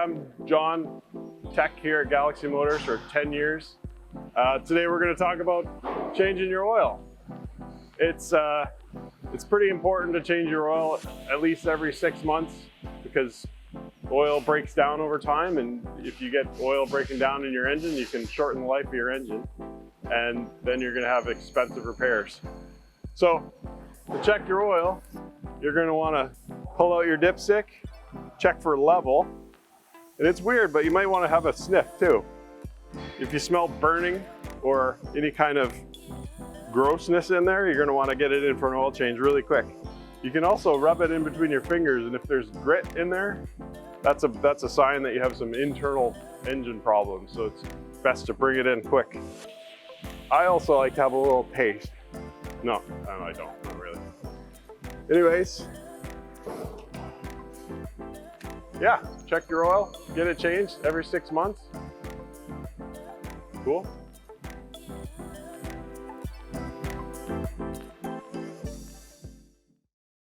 I'm John, tech here at Galaxy Motors for 10 years. Today we're going to talk about changing your oil. It's pretty important to change your oil at least every 6 months because oil breaks down over time, and if you get oil breaking down in your engine, you can shorten the life of your engine, and then you're going to have expensive repairs. So to check your oil, you're going to want to pull out your dipstick, check for level. And it's weird, but you might want to have a sniff too. If you smell burning or any kind of grossness in there, you're going to want to get it in for an oil change really quick. You can also rub it in between your fingers, and if there's grit in there, that's a sign that you have some internal engine problems. So it's best to bring it in quick. I also like to have a little taste. No, I don't, not really. Anyways, yeah, check your oil, get it changed every 6 months. Cool.